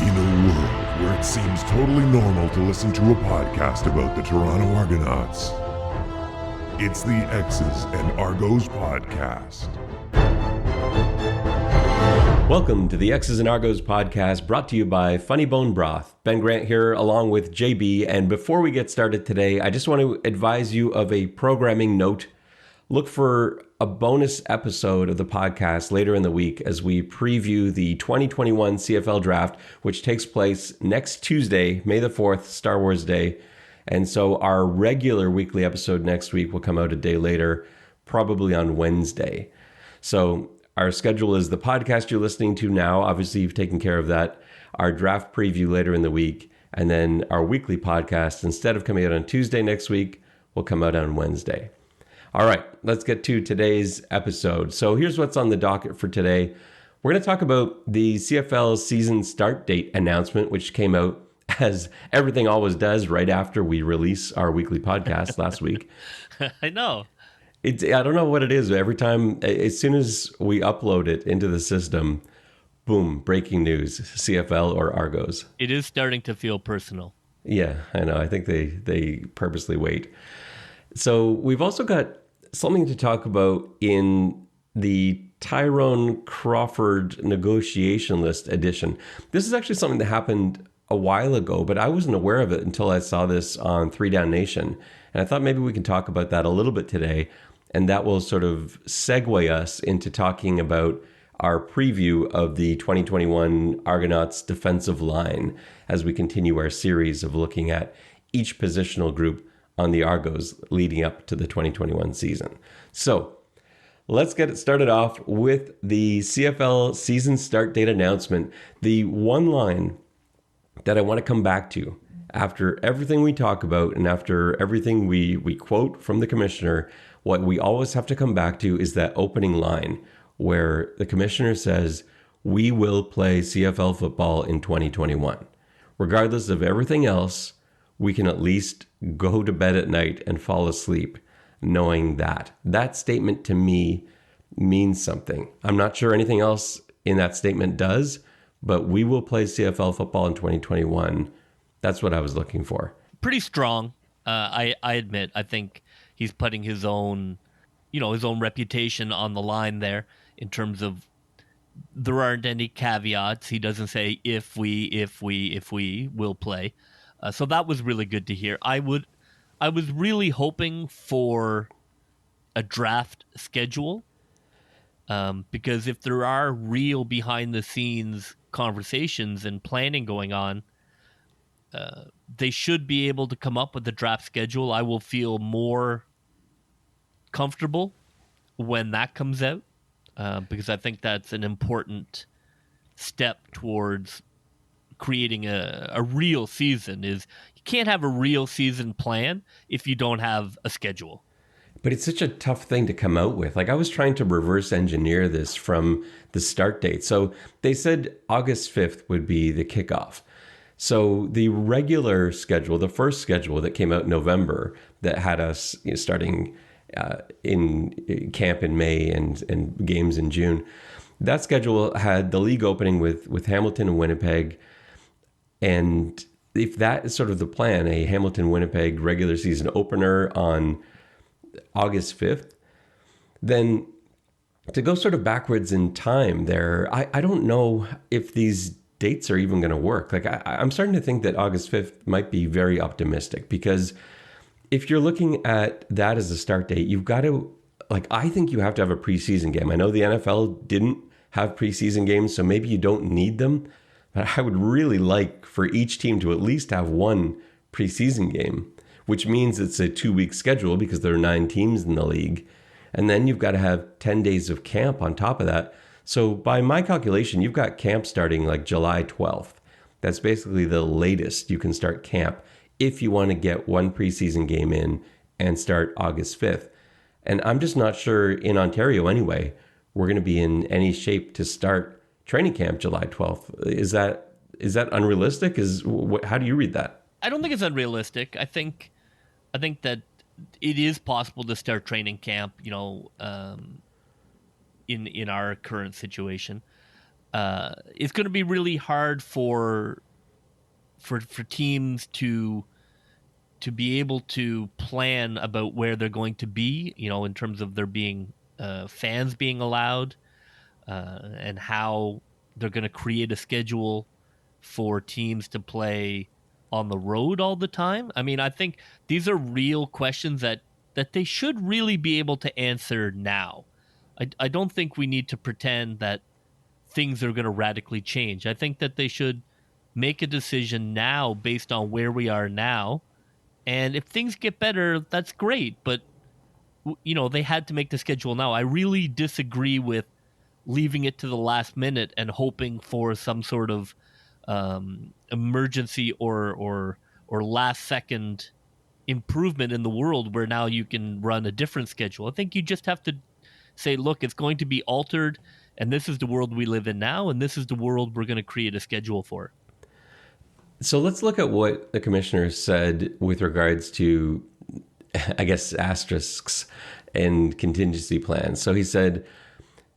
In a world where it seems totally normal to listen to a podcast about the Toronto Argonauts, it's the X's and Argos podcast. Welcome to the X's and Argos podcast, brought to you by Funny Bone Broth. Ben Grant here, along with JB, and before we get started today, I just want to advise you of a programming note. Look for a bonus episode of the podcast later in the week as we preview the 2021 CFL Draft, which takes place next Tuesday, May the 4th, Star Wars Day. And so our regular weekly episode next week will come out a day later, probably on Wednesday. So our schedule is the podcast you're listening to now. Obviously, you've taken care of that. Our draft preview later in the week. And then our weekly podcast, instead of coming out on Tuesday next week, will come out on Wednesday. All right, let's get to today's episode. So here's what's on the docket for today. We're going to talk about the CFL season start date announcement, which came out, as everything always does, right after we release our weekly podcast last week. I know. I don't know what it is. Every time, as soon as we upload it into the system, boom, breaking news, CFL or Argos. It is starting to feel personal. Yeah, I know. I think they purposely wait. So we've also got something to talk about in the Tyrone Crawford negotiation list edition. This is actually something that happened a while ago, but I wasn't aware of it until I saw this on 3 Down Nation. And I thought maybe we can talk about that a little bit today. And that will sort of segue us into talking about our preview of the 2021 Argonauts defensive line as we continue our series of looking at each positional group on the Argos leading up to the 2021 season. So let's get it started off with the CFL season start date announcement. The one line that I want to come back to after everything we talk about and after everything we quote from the commissioner, what we always have to come back to is that opening line where the commissioner says, "We will play CFL football in 2021. Regardless of everything else, we can at least go to bed at night and fall asleep knowing that." That statement to me means something. I'm not sure anything else in that statement does, but we will play CFL football in 2021. That's what I was looking for. Pretty strong. I admit. I think he's putting his own reputation on the line there in terms of there aren't any caveats. He doesn't say if we will play. So that was really good to hear. I was really hoping for a draft schedule because if there are real behind the scenes conversations and planning going on, they should be able to come up with a draft schedule. I will feel more comfortable when that comes out because I think that's an important step towards creating a real season. Is you can't have a real season plan if you don't have a schedule. But it's such a tough thing to come out with. Like, I was trying to reverse engineer this from the start date. So they said August 5th would be the kickoff. So the regular schedule, the first schedule that came out in November that had us starting in camp in May and games in June, that schedule had the league opening with Hamilton and Winnipeg. And if that is sort of the plan, a Hamilton-Winnipeg regular season opener on August 5th, then to go sort of backwards in time there, I don't know if these dates are even going to work. Like, I'm starting to think that August 5th might be very optimistic because if you're looking at that as a start date, you've got to, I think you have to have a preseason game. I know the NFL didn't have preseason games, so maybe you don't need them. But I would really like for each team to at least have one preseason game, which means it's a 2-week schedule because there are 9 teams in the league. And then you've got to have 10 days of camp on top of that. So by my calculation, you've got camp starting July 12th. That's basically the latest you can start camp if you want to get one preseason game in and start August 5th. And I'm just not sure in Ontario anyway, we're going to be in any shape to start training camp July 12th. Is that unrealistic? How do you read that? I don't think it's unrealistic. I think that it is possible to start training camp, in our current situation. it's going to be really hard for teams to be able to plan about where they're going to be, in terms of there being fans being allowed, and how they're going to create a schedule for teams to play on the road all the time. I mean, I think these are real questions that they should really be able to answer now. I don't think we need to pretend that things are going to radically change. I think that they should make a decision now based on where we are now. And if things get better, that's great. But, they had to make the schedule now. I really disagree with leaving it to the last minute and hoping for some sort of emergency or last second improvement in the world where now you can run a different schedule. I think you just have to say, look, it's going to be altered, and this is the world we live in now, and this is the world we're going to create a schedule for. So let's look at what the commissioner said with regards to, I guess, asterisks and contingency plans. So he said,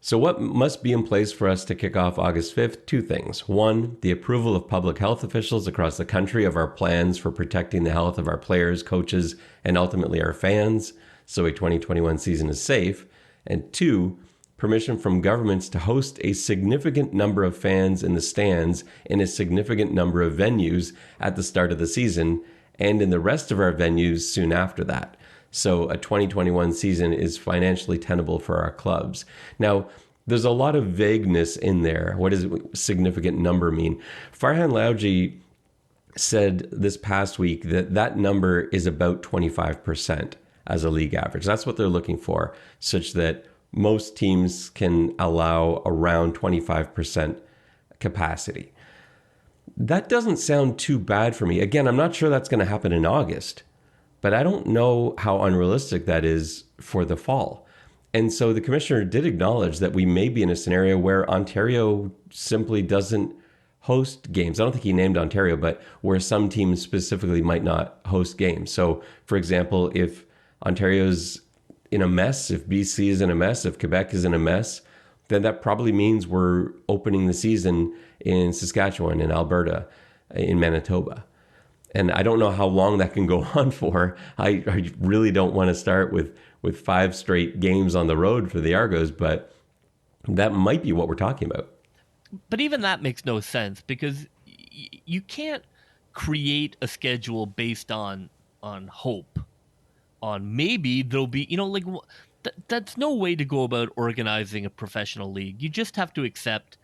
so what must be in place for us to kick off August 5th? Two things. One, the approval of public health officials across the country of our plans for protecting the health of our players, coaches, and ultimately our fans, so a 2021 season is safe. And two, permission from governments to host a significant number of fans in the stands in a significant number of venues at the start of the season and in the rest of our venues soon after that. So a 2021 season is financially tenable for our clubs. Now, there's a lot of vagueness in there. What does significant number mean? Farhan Louji said this past week that number is about 25% as a league average. That's what they're looking for, such that most teams can allow around 25% capacity. That doesn't sound too bad for me. Again, I'm not sure that's going to happen in August, but I don't know how unrealistic that is for the fall. And so the commissioner did acknowledge that we may be in a scenario where Ontario simply doesn't host games. I don't think he named Ontario, but where some teams specifically might not host games. So, for example, if Ontario's in a mess, if BC is in a mess, if Quebec is in a mess, then that probably means we're opening the season in Saskatchewan, in Alberta, in Manitoba. And I don't know how long that can go on for. I really don't want to start with 5 straight games on the road for the Argos, but that might be what we're talking about. But even that makes no sense, because you can't create a schedule based on hope. On maybe there'll be, that's no way to go about organizing a professional league. You just have to accept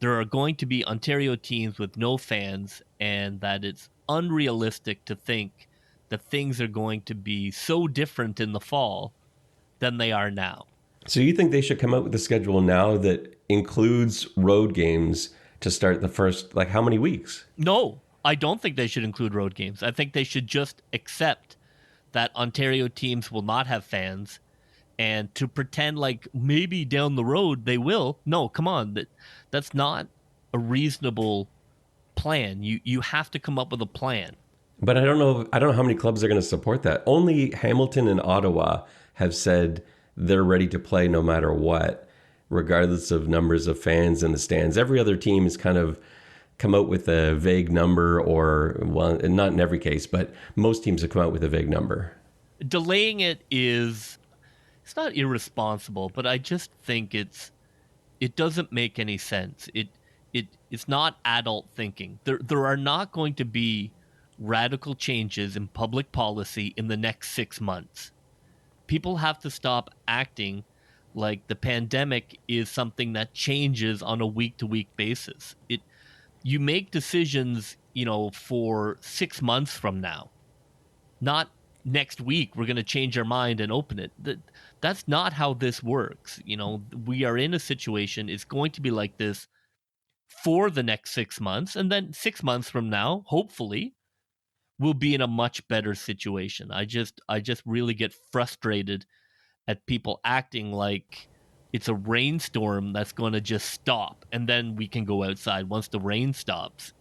there are going to be Ontario teams with no fans, and that it's unrealistic to think that things are going to be so different in the fall than they are now. So you think they should come out with a schedule now that includes road games to start the first, how many weeks? No, I don't think they should include road games. I think they should just accept that Ontario teams will not have fans, and to pretend like maybe down the road they will. No, come on. That's not a reasonable plan. You have to come up with a plan. But I don't know how many clubs are going to support that. Only Hamilton and Ottawa have said they're ready to play no matter what, regardless of numbers of fans in the stands. Every other team has kind of come out with a vague number, or, well, not in every case, but most teams have come out with a vague number. Delaying it it's not irresponsible, but I just think it doesn't make any sense. It's not adult thinking. There are not going to be radical changes in public policy in the next 6 months. People have to stop acting like the pandemic is something that changes on a week-to-week basis. You make decisions, for 6 months from now, not next week we're going to change our mind and open it. That's not how this works. We are in a situation, it's going to be like this for the next 6 months, and then 6 months from now, hopefully, we'll be in a much better situation. I just really get frustrated at people acting like it's a rainstorm that's going to just stop, and then we can go outside once the rain stops.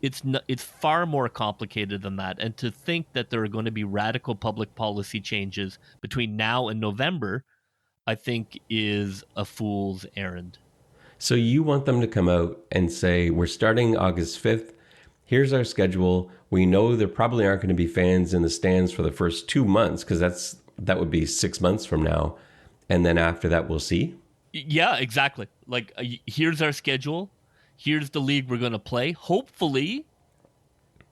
It's far more complicated than that. And to think that there are going to be radical public policy changes between now and November, I think is a fool's errand. So you want them to come out and say, we're starting August 5th. Here's our schedule. We know there probably aren't going to be fans in the stands for the first 2 months because that would be 6 months from now. And then after that, we'll see. Yeah, exactly. Like, here's our schedule. Here's the league we're going to play. Hopefully,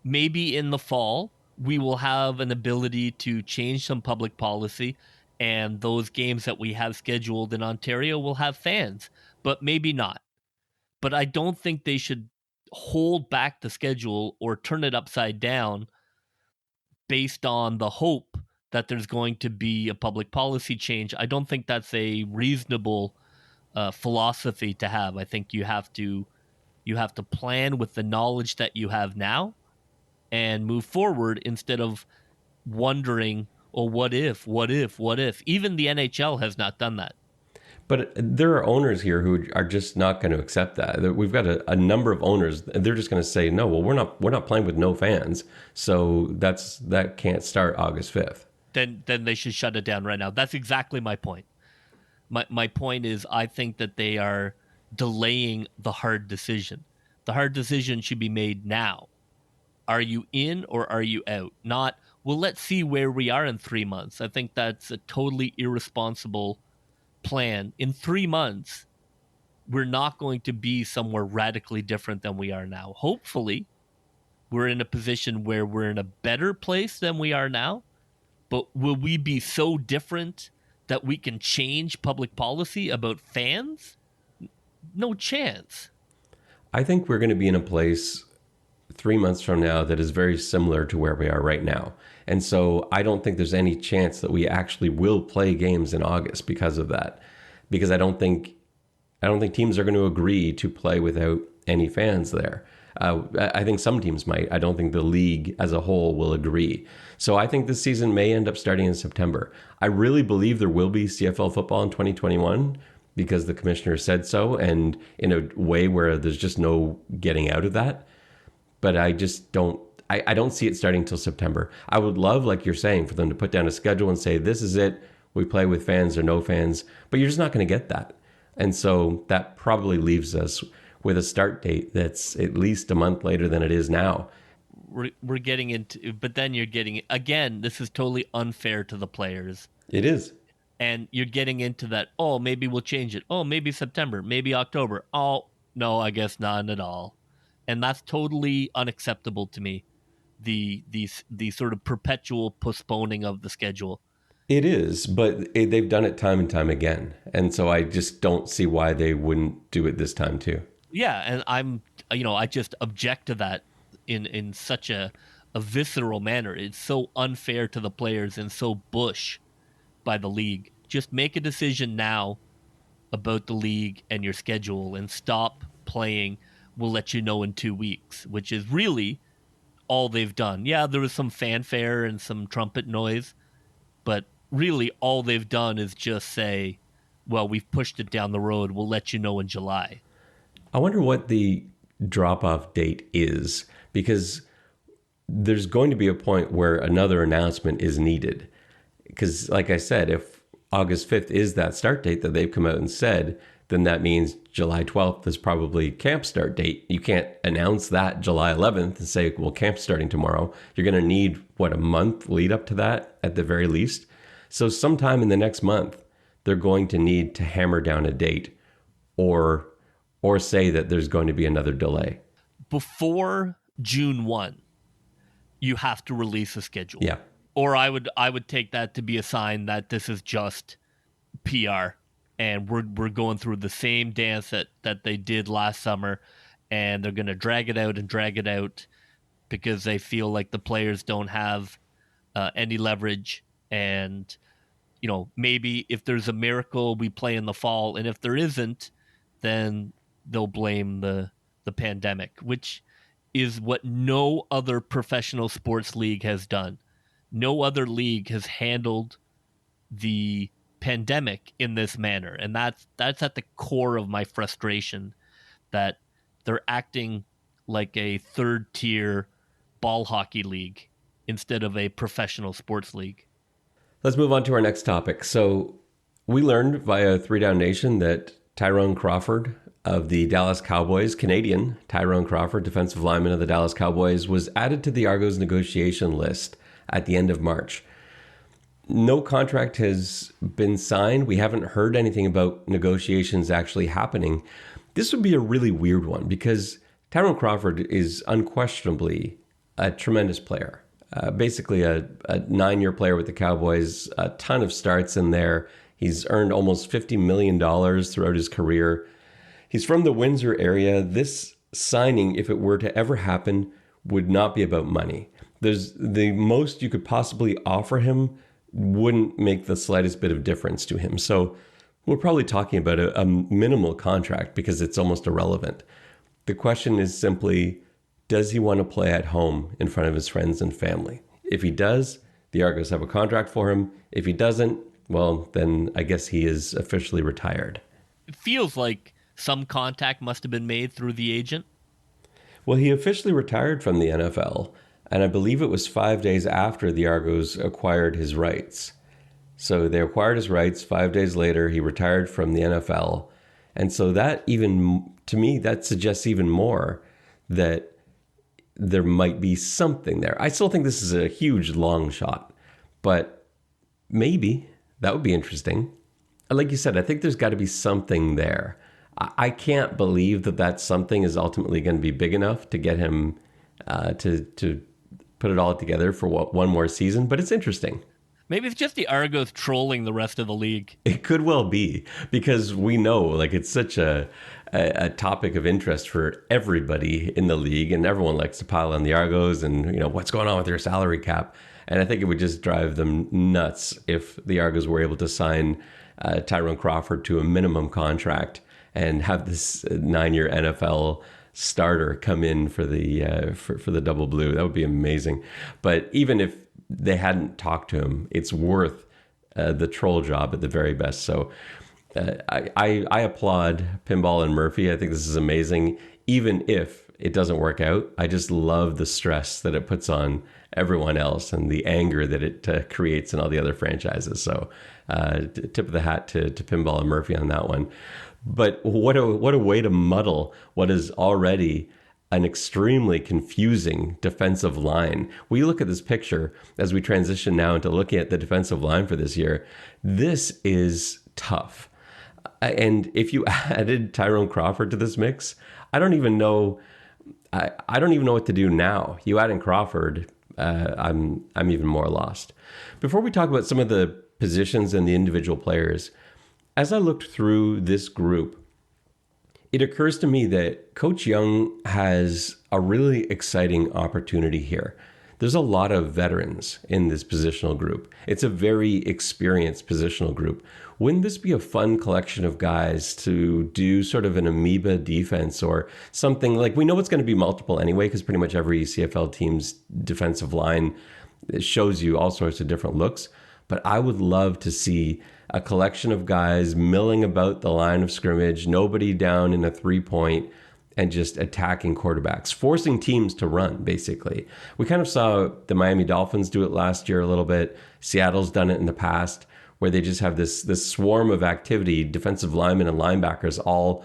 maybe in the fall, we will have an ability to change some public policy, and those games that we have scheduled in Ontario will have fans, but maybe not. But I don't think they should hold back the schedule or turn it upside down based on the hope that there's going to be a public policy change. I don't think that's a reasonable philosophy to have. I think you have to plan with the knowledge that you have now and move forward instead of wondering, oh, what if? Even the NHL has not done that. But there are owners here who are just not going to accept that. We've got a number of owners. They're just going to say, no, well, we're not playing with no fans. So that can't start August 5th. Then they should shut it down right now. That's exactly my point. My point is, I think that they are delaying the hard decision. The hard decision should be made now. Are you in or are you out? Not, well, let's see where we are in 3 months. I think that's a totally irresponsible plan. In 3 months, we're not going to be somewhere radically different than we are now. Hopefully, we're in a position where we're in a better place than we are now. But will we be so different that we can change public policy about fans? No chance. I think we're going to be in a place 3 months from now that is very similar to where we are right now. And so I don't think there's any chance that we actually will play games in August because of that. Because I don't think teams are going to agree to play without any fans there. I think some teams might. I don't think the league as a whole will agree. So I think this season may end up starting in September. I really believe there will be CFL football in 2021 because the commissioner said so, and in a way where there's just no getting out of that. But I just don't. I don't see it starting till September. I would love, like you're saying, for them to put down a schedule and say, this is it. We play with fans or no fans. But you're just not going to get that. And so that probably leaves us with a start date that's at least a month later than it is now. We're getting into, but then you're getting, again, this is totally unfair to the players. It is. And you're getting into that, oh, maybe we'll change it. Oh, maybe September, maybe October. Oh, no, I guess not at all. And that's totally unacceptable to me. The sort of perpetual postponing of the schedule. It is, but they've done it time and time again. And so I just don't see why they wouldn't do it this time too. Yeah, and I just object to that in such a visceral manner. It's so unfair to the players and so bush by the league. Just make a decision now about the league and your schedule and stop playing. We'll let you know in 2 weeks, which is really all they've done. Yeah, there was some fanfare and some trumpet noise, but really all they've done is just say, well, we've pushed it down the road. We'll let you know in July. I wonder what the drop-off date is, because there's going to be a point where another announcement is needed. Because, like I said, if August 5th is that start date that they've come out and said, then that means July 12th is probably camp start date. You can't announce that July 11th and say, well, camp's starting tomorrow. You're going to need, a month lead up to that at the very least. So sometime in the next month, they're going to need to hammer down a date or say that there's going to be another delay. Before June 1, you have to release a schedule. Yeah. Or I would take that to be a sign that this is just PR and we're going through the same dance that they did last summer, and they're going to drag it out because they feel like the players don't have any leverage. And, maybe if there's a miracle, we play in the fall. And if there isn't, then they'll blame the pandemic, which is what no other professional sports league has done. No other league has handled the pandemic in this manner. And that's at the core of my frustration, that they're acting like a third tier ball hockey league instead of a professional sports league. Let's move on to our next topic. So we learned via 3 Down Nation that Tyrone Crawford of the Dallas Cowboys, Canadian Tyrone Crawford, defensive lineman of the Dallas Cowboys, was added to the Argos negotiation list at the end of March. No contract has been signed. We haven't heard anything about negotiations actually happening. This would be a really weird one because Tyrone Crawford is unquestionably a tremendous player. Basically a 9-year player with the Cowboys, a ton of starts in there. He's earned almost $50 million throughout his career. He's from the Windsor area. This signing, if it were to ever happen, would not be about money. There's the most you could possibly offer him wouldn't make the slightest bit of difference to him. So we're probably talking about a minimal contract because it's almost irrelevant. The question is simply, does he want to play at home in front of his friends and family? If he does, the Argos have a contract for him. If he doesn't, well, then I guess he is officially retired. It feels like some contact must have been made through the agent. Well, he officially retired from the NFL, and I believe it was 5 days after the Argos acquired his rights. So they acquired his rights. 5 days later, he retired from the NFL. And so that even, to me, that suggests even more that there might be something there. I still think this is a huge long shot, but maybe that would be interesting. Like you said, I think there's got to be something there. I can't believe that something is ultimately going to be big enough to get him to put it all together for one more season, but it's interesting. Maybe it's just the Argos trolling the rest of the league. It could well be, because we know like it's such a topic of interest for everybody in the league, and everyone likes to pile on the Argos and, you know, what's going on with their salary cap. And I think it would just drive them nuts if the Argos were able to sign Tyrone Crawford to a minimum contract and have this 9-year NFL starter come in for the for the double blue. That would be amazing. But even if they hadn't talked to him, it's worth the troll job at the very best. So I applaud Pinball and Murphy. I think this is amazing. Even if it doesn't work out, I just love the stress that it puts on everyone else and the anger that it creates in all the other franchises. So tip of the hat to Pinball and Murphy on that one. But what a way to muddle what is already an extremely confusing defensive line. We look at this picture as we transition now into looking at the defensive line for this year. This is tough. And if you added Tyrone Crawford to this mix, I don't even know what to do now. You add in Crawford, I'm even more lost. Before we talk about some of the positions and the individual players, as I looked through this group, it occurs to me that Coach Young has a really exciting opportunity here. There's a lot of veterans in this positional group. It's a very experienced positional group. Wouldn't this be a fun collection of guys to do sort of an amoeba defense or something? Like, we know it's going to be multiple anyway, because pretty much every CFL team's defensive line shows you all sorts of different looks. But I would love to see a collection of guys milling about the line of scrimmage, nobody down in a 3-point, and just attacking quarterbacks, forcing teams to run, basically. We kind of saw the Miami Dolphins do it last year a little bit. Seattle's done it in the past, where they just have this swarm of activity, defensive linemen and linebackers all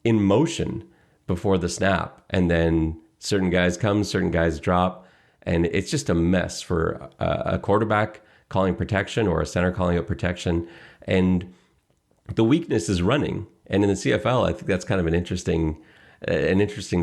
in motion before the snap. And then certain guys come, certain guys drop, and it's just a mess for a quarterback calling protection or a center calling out protection. And the weakness is running. And in the CFL, I think that's kind of an interesting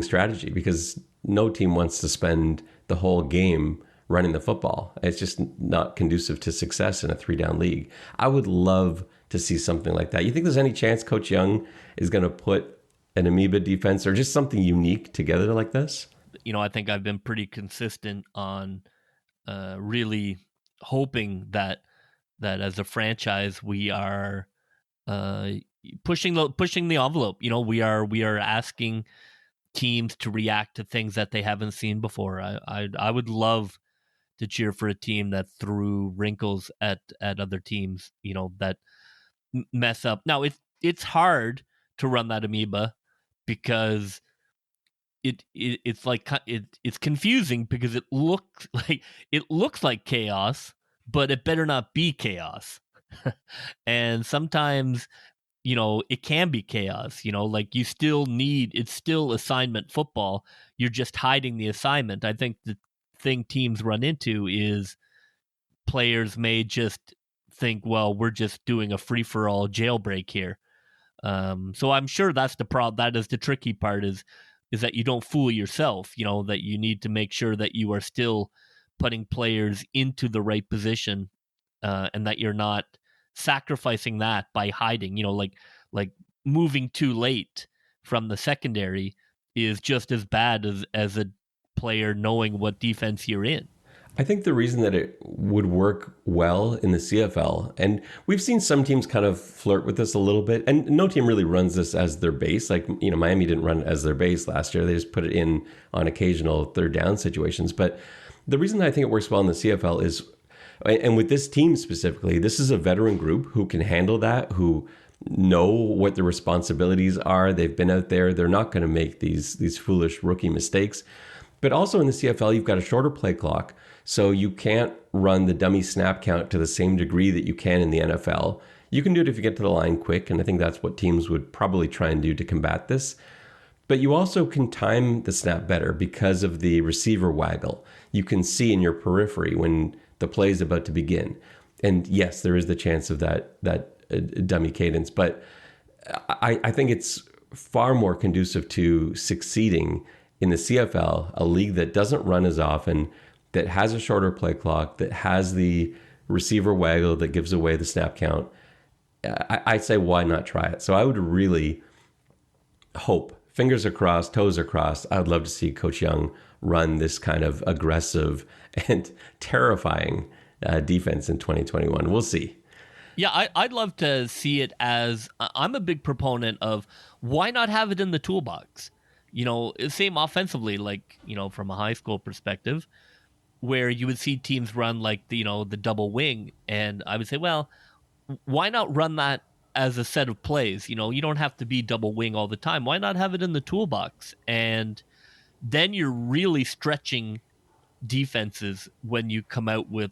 strategy, because no team wants to spend the whole game running the football. It's just not conducive to success in a 3-down league. I would love to see something like that. You think there's any chance Coach Young is going to put an amoeba defense or just something unique together like this? You know, I think I've been pretty consistent on really hoping that as a franchise we are pushing the envelope. You know, we are asking teams to react to things that they haven't seen before. I would love to cheer for a team that threw wrinkles at other teams, you know, that mess up. Now it's hard to run that amoeba because it's like it's confusing, because it looks like chaos, but it better not be chaos. And sometimes it can be chaos. Like you still it's still assignment football. You're just hiding the assignment. I think the thing teams run into is players may just think, well, we're just doing a free-for-all jailbreak here. So I'm sure that's the problem. That is the tricky part is that you don't fool yourself, that you need to make sure that you are still putting players into the right position, and that you're not sacrificing that by hiding, like moving too late from the secondary is just as bad as a player knowing what defense you're in. I think the reason that it would work well in the CFL, and we've seen some teams kind of flirt with this a little bit, and no team really runs this as their base. Like, Miami didn't run it as their base last year. They just put it in on occasional third down situations. But the reason that I think it works well in the CFL is, and with this team specifically, this is a veteran group who can handle that, who know what the responsibilities are. They've been out there. They're not going to make these foolish rookie mistakes. But also in the CFL, you've got a shorter play clock. So you can't run the dummy snap count to the same degree that you can in the NFL. You can do it if you get to the line quick, and I think that's what teams would probably try and do to combat this. But you also can time the snap better because of the receiver waggle. You can see in your periphery when the play is about to begin. And yes, there is the chance of that dummy cadence, but I think it's far more conducive to succeeding in the CFL, a league that doesn't run as often, that has a shorter play clock, that has the receiver waggle that gives away the snap count. I'd say, why not try it? So I would really hope, fingers are crossed, toes are crossed, I would love to see Coach Young run this kind of aggressive and terrifying defense in 2021. We'll see. Yeah, I'd love to see it as, I'm a big proponent of why not have it in the toolbox? Same offensively, like, from a high school perspective, where you would see teams run like the double wing. And I would say, well, why not run that as a set of plays? You don't have to be double wing all the time. Why not have it in the toolbox? And then you're really stretching defenses when you come out with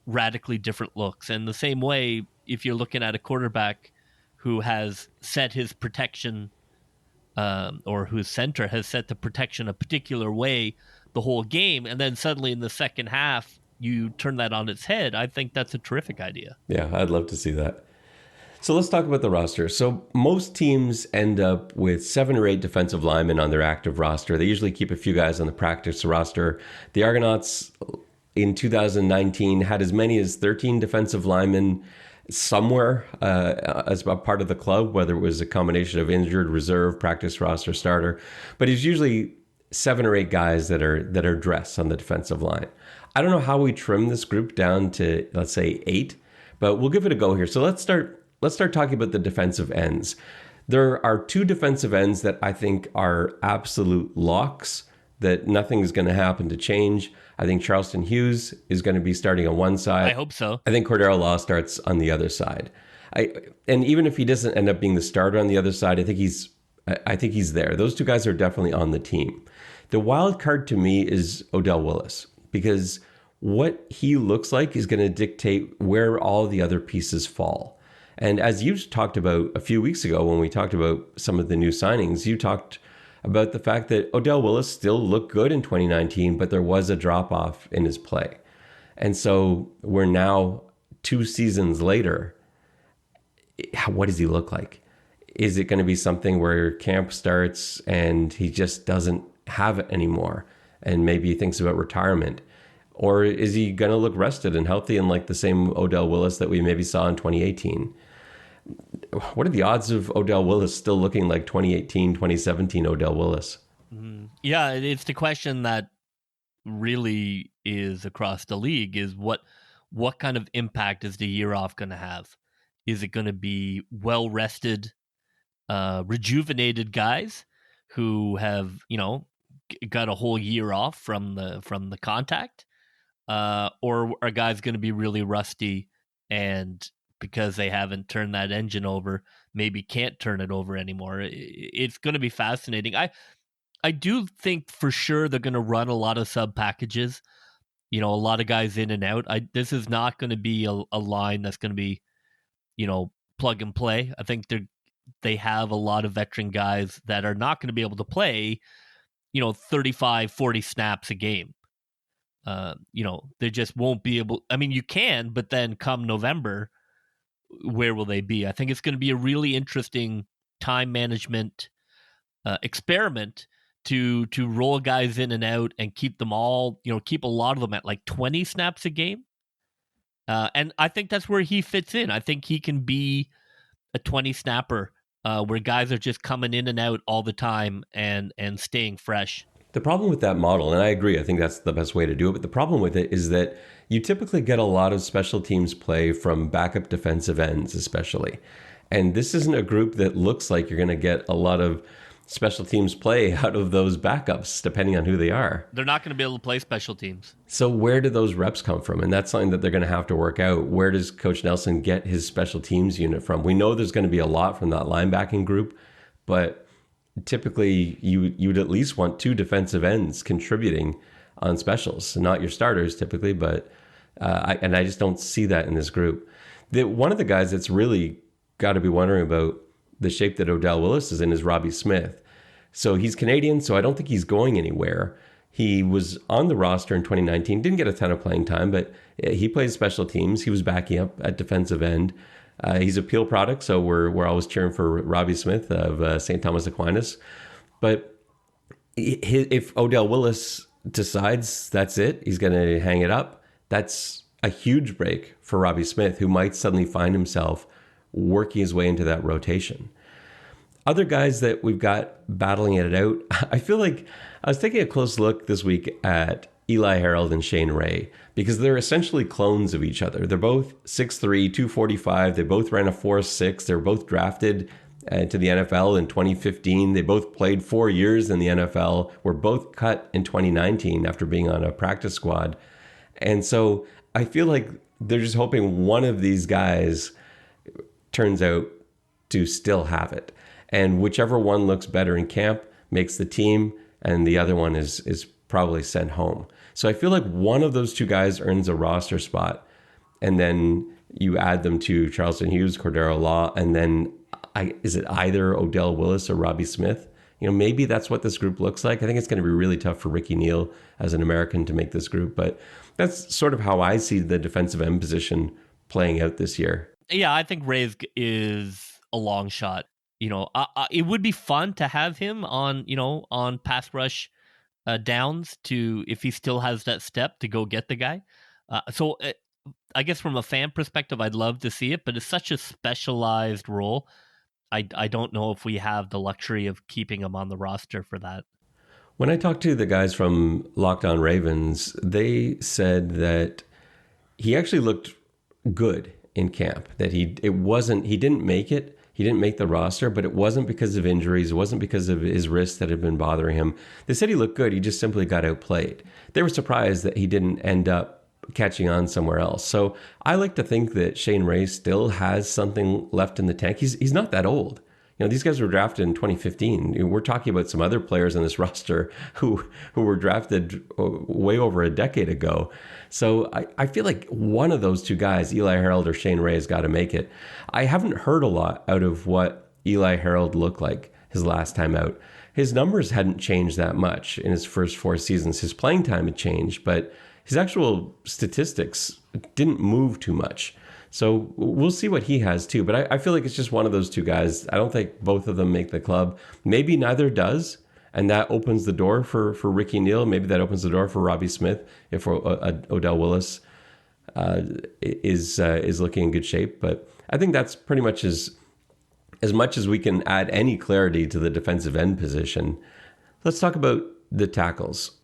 radically different looks. And the same way, if you're looking at a quarterback who has set his protection, or whose center has set the protection a particular way the whole game, and then suddenly in the second half you turn that on its head, I think that's a terrific idea. Yeah, I'd love to see that. So let's talk about the roster. So most teams end up with 7 or 8 defensive linemen on their active roster. They usually keep a few guys on the practice roster. The Argonauts in 2019 had as many as 13 defensive linemen somewhere as a part of the club, whether it was a combination of injured, reserve, practice roster, starter. But it's usually 7 or 8 guys that are dressed on the defensive line. I don't know how we trim this group down to, let's say, 8, but we'll give it a go here. So let's start talking about the defensive ends. There are 2 defensive ends that I think are absolute locks, that nothing is going to happen to change. I think Charleston Hughes is going to be starting on one side. I hope so. I think Cordero Law starts on the other side. And even if he doesn't end up being the starter on the other side, I think he's there. Those 2 guys are definitely on the team. The wild card to me is Odell Willis, because what he looks like is going to dictate where all the other pieces fall. And as you talked about a few weeks ago when we talked about some of the new signings, you talked about the fact that Odell Willis still looked good in 2019, but there was a drop-off in his play. And so we're now 2 seasons later. What does he look like? Is it going to be something where camp starts and he just doesn't have it anymore and maybe he thinks about retirement? Or is he going to look rested and healthy and like the same Odell Willis that we maybe saw in 2018? What are the odds of Odell Willis still looking like 2018, 2017 Odell Willis? Yeah, it's the question that really is across the league, is what kind of impact is the year off going to have? Is it going to be well-rested, rejuvenated guys who have, got a whole year off from the contact? Or are guys going to be really rusty and because they haven't turned that engine over, maybe can't turn it over anymore? It's going to be fascinating. I do think for sure they're going to run a lot of sub packages, a lot of guys in and out. This is not going to be a line that's going to be, plug and play. I think they have a lot of veteran guys that are not going to be able to play, 35, 40 snaps a game. They just won't be able. I mean, you can, but then come November, where will they be? I think it's going to be a really interesting time management experiment to roll guys in and out and keep them all, keep a lot of them at like 20 snaps a game. And I think that's where he fits in. I think he can be a 20 snapper where guys are just coming in and out all the time and staying fresh. The problem with that model, and I agree, I think that's the best way to do it, but the problem with it is that you typically get a lot of special teams play from backup defensive ends, especially. And this isn't a group that looks like you're going to get a lot of special teams play out of those backups, depending on who they are. They're not going to be able to play special teams. So where do those reps come from? And that's something that they're going to have to work out. Where does Coach Nelson get his special teams unit from? We know there's going to be a lot from that linebacking group, but typically you'd at least want 2 defensive ends contributing on specials, not your starters typically, but I just don't see that in this group. One of the guys that's really got to be wondering about the shape that Odell Willis is in is Robbie Smith. So he's Canadian, so I don't think he's going anywhere. He was on the roster in 2019, didn't get a ton of playing time, but he plays special teams. He was backing up at defensive end. He's a Peel product, so we're always cheering for Robbie Smith of St. Thomas Aquinas. But if Odell Willis decides that's it, he's going to hang it up, that's a huge break for Robbie Smith, who might suddenly find himself working his way into that rotation. Other guys that we've got battling it out, I feel like I was taking a close look this week at Eli Harold and Shane Ray, because they're essentially clones of each other. They're both 6'3", 245. They both ran a 4.6. They were both drafted to the NFL in 2015. They both played 4 years in the NFL, were both cut in 2019 after being on a practice squad. And so I feel like they're just hoping one of these guys turns out to still have it. And whichever one looks better in camp makes the team, and the other one is probably sent home. So I feel like one of those 2 guys earns a roster spot, and then you add them to Charleston Hughes, Cordero Law, and then is it either Odell Willis or Robbie Smith? Maybe that's what this group looks like. I think it's going to be really tough for Ricky Neal as an American to make this group, but that's sort of how I see the defensive end position playing out this year. Yeah, I think Ray is a long shot. It would be fun to have him on pass rush downs if he still has that step to go get the guy. So I guess from a fan perspective, I'd love to see it, but it's such a specialized role. I don't know if we have the luxury of keeping him on the roster for that. When I talked to the guys from Locked On Ravens, they said that he actually looked good in camp, that he didn't make it. He didn't make the roster, but it wasn't because of injuries. It wasn't because of his wrist that had been bothering him. They said he looked good. He just simply got outplayed. They were surprised that he didn't end up catching on somewhere else. So I like to think that Shane Ray still has something left in the tank. He's not that old. These guys were drafted in 2015. We're talking about some other players on this roster who were drafted way over a decade ago. So I feel like one of those 2 guys, Eli Harold or Shane Ray, has got to make it. I haven't heard a lot out of what Eli Harold looked like his last time out. His numbers hadn't changed that much in his first 4 seasons. His playing time had changed, but his actual statistics didn't move too much. So we'll see what he has too. But I feel like it's just one of those 2 guys. I don't think both of them make the club. Maybe neither does. And that opens the door for Ricky Neal. Maybe that opens the door for Robbie Smith if Odell Willis is looking in good shape. But I think that's pretty much as much as we can add any clarity to the defensive end position. Let's talk about the tackles.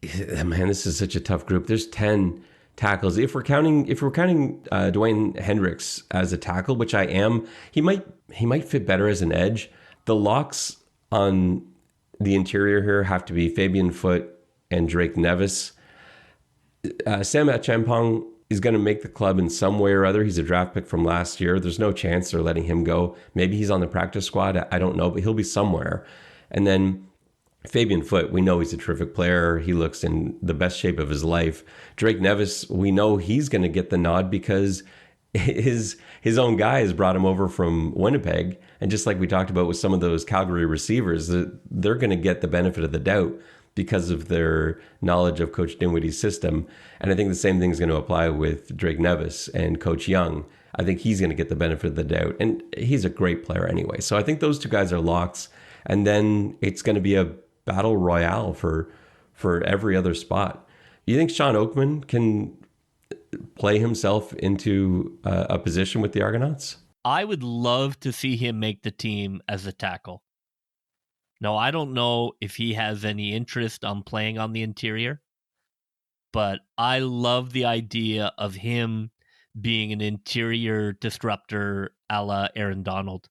Man, this is such a tough group. There's 10 tackles. If we're counting Dwayne Hendricks as a tackle, which I am, he might fit better as an edge. The locks on the interior here have to be Fabian Foote and Drake Nevis. Sam Achampong is going to make the club in some way or other. He's a draft pick from last year. There's no chance they're letting him go. Maybe he's on the practice squad. I don't know, but he'll be somewhere. And then Fabian Foote, we know he's a terrific player. He looks in the best shape of his life. Drake Nevis, we know he's going to get the nod because his own guys brought him over from Winnipeg. And just like we talked about with some of those Calgary receivers, they're going to get the benefit of the doubt because of their knowledge of Coach Dinwiddie's system. And I think the same thing is going to apply with Drake Nevis and Coach Young. I think he's going to get the benefit of the doubt. And he's a great player anyway. So I think those two guys are locks. And then it's going to be a battle royale for every other spot. You think Sean Oakman can play himself into a position with the Argonauts? I would love to see him make the team as a tackle. Now, I don't know if he has any interest on playing on the interior, but I love the idea of him being an interior disruptor a la Aaron Donald,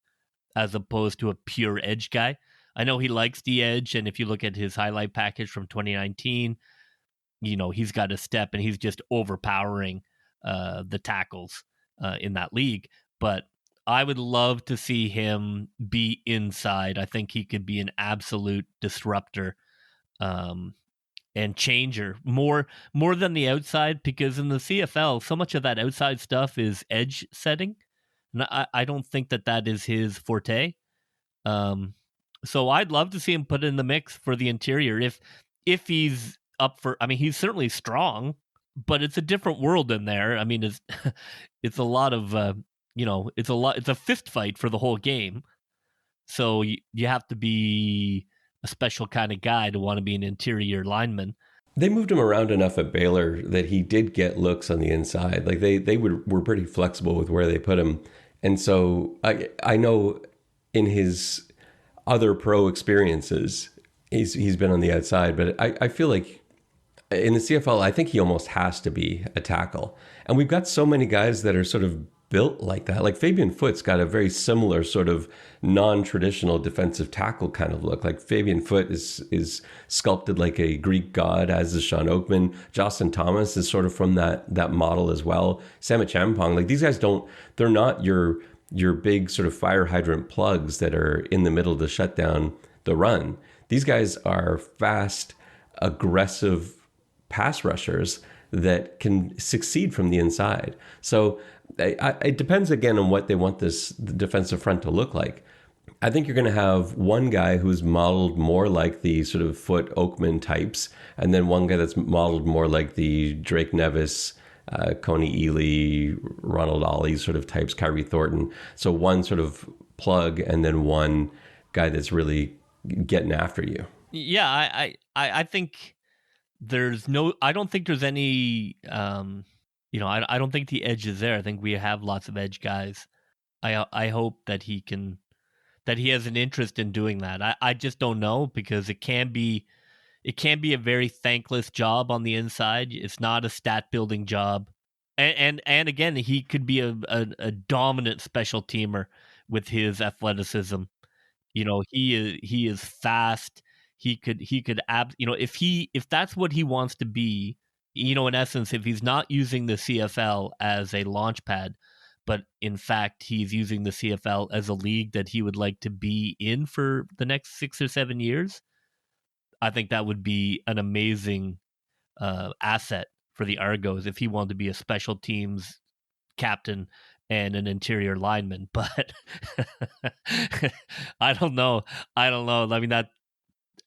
as opposed to a pure edge guy. I know he likes the edge, and if you look at his highlight package from 2019, he's got a step and he's just overpowering the tackles in that league. But I would love to see him be inside. I think he could be an absolute disruptor and changer more than the outside, because in the CFL, so much of that outside stuff is edge setting. And I don't think that is his forte. So I'd love to see him put in the mix for the interior if he's up for. I mean, he's certainly strong, but it's a different world in there. I mean, it's a lot of it's a fist fight for the whole game. So you have to be a special kind of guy to want to be an interior lineman. They moved him around enough at Baylor that he did get looks on the inside. Like they were pretty flexible with where they put him. And so I know in his other pro experiences, he's been on the outside, but I feel like in the CFL, I think he almost has to be a tackle. And we've got so many guys that are sort of built like that. Like Fabian Foote's got a very similar sort of non-traditional defensive tackle kind of look. Like Fabian Foote is sculpted like a Greek god, as is Sean Oakman. Justin Thomas is sort of from that model as well. Sam Champong, like these guys they're not your big sort of fire hydrant plugs that are in the middle to shut down the run. These guys are fast, aggressive pass rushers that can succeed from the inside. So it depends again on what they want the defensive front to look like. I think you're going to have one guy who's modeled more like the sort of Foote Oakman types, and then one guy that's modeled more like the Drake Nevis, Coney Ely, Ronald Ollie sort of types, Kyrie Thornton. So one sort of plug and then one guy that's really getting after you. Yeah, I think I don't think there's any, I don't think the edge is there. I think we have lots of edge guys. I hope that he has an interest in doing that. I just don't know, because it can be a very thankless job on the inside. It's not a stat building job. And again, he could be a dominant special teamer with his athleticism. He is fast. He could if that's what he wants to be, in essence, if he's not using the CFL as a launch pad, but in fact he's using the CFL as a league that he would like to be in for the next 6 or 7 years, I think that would be an amazing asset for the Argos if he wanted to be a special teams captain and an interior lineman. But I don't know. I mean,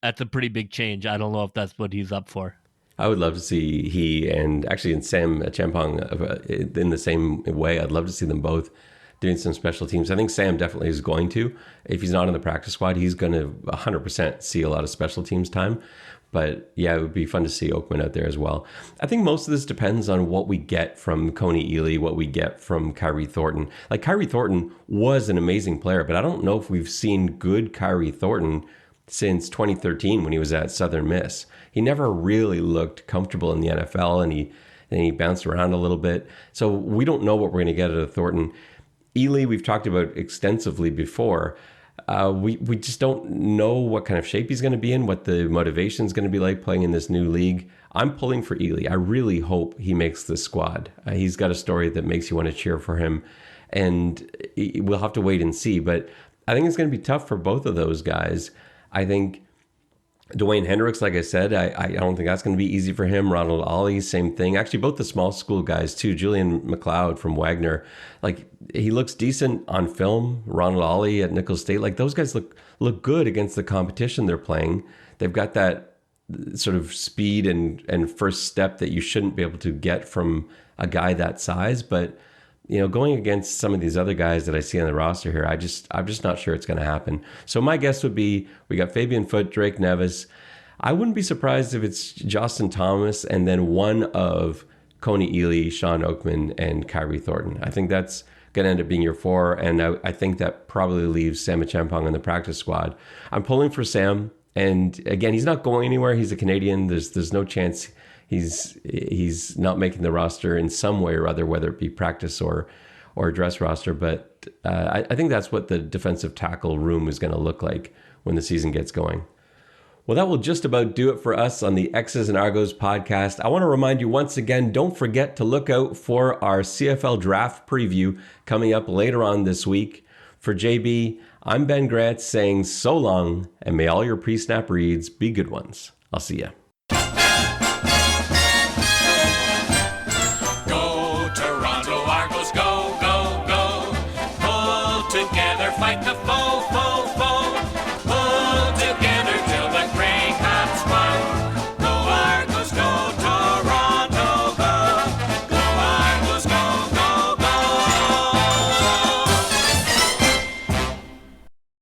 that's a pretty big change. I don't know if that's what he's up for. I would love to see he and Sam Champong in the same way. I'd love to see them both doing some special teams. I think Sam definitely is going to. If he's not in the practice squad, he's going to 100% see a lot of special teams time. But yeah, it would be fun to see Oakman out there as well. I think most of this depends on what we get from Coney Ely, what we get from Kyrie Thornton. Like Kyrie Thornton was an amazing player, but I don't know if we've seen good Kyrie Thornton since 2013 when he was at Southern Miss. He never really looked comfortable in the NFL, and he bounced around a little bit. So we don't know what we're going to get out of Thornton. Ely, we've talked about extensively before. We just don't know what kind of shape he's going to be in, what the motivation is going to be like playing in this new league. I'm pulling for Ely. I really hope he makes the squad. He's got a story that makes you want to cheer for him, and we'll have to wait and see. But I think it's going to be tough for both of those guys. I think Dwayne Hendricks, like I said, I don't think that's going to be easy for him. Ronald Ollie, same thing. Actually, both the small school guys too. Julian McLeod from Wagner, like he looks decent on film. Ronald Ollie at Nicholls State, like those guys look good against the competition they're playing. They've got that sort of speed and first step that you shouldn't be able to get from a guy that size. But going against some of these other guys that I see on the roster here, I'm just not sure it's going to happen. So my guess would be we got Fabian Foote, Drake Nevis. I wouldn't be surprised if it's Justin Thomas and then one of Coney Ely, Sean Oakman, and Kyrie Thornton. I think that's going to end up being your four, and I think that probably leaves Sam Achampong in the practice squad. I'm pulling for Sam, and again, he's not going anywhere. He's a Canadian. There's no chance he's not making the roster in some way or other, whether it be practice or dress roster. But I think that's what the defensive tackle room is going to look like when the season gets going. Well, that will just about do it for us on the X's and Argos podcast. I want to remind you once again, don't forget to look out for our CFL draft preview coming up later on this week. For JB, I'm Ben Grant saying so long, and may all your pre-snap reads be good ones. I'll see ya. Go, Toronto Argos, go, go, go. Pull together, fight the foe.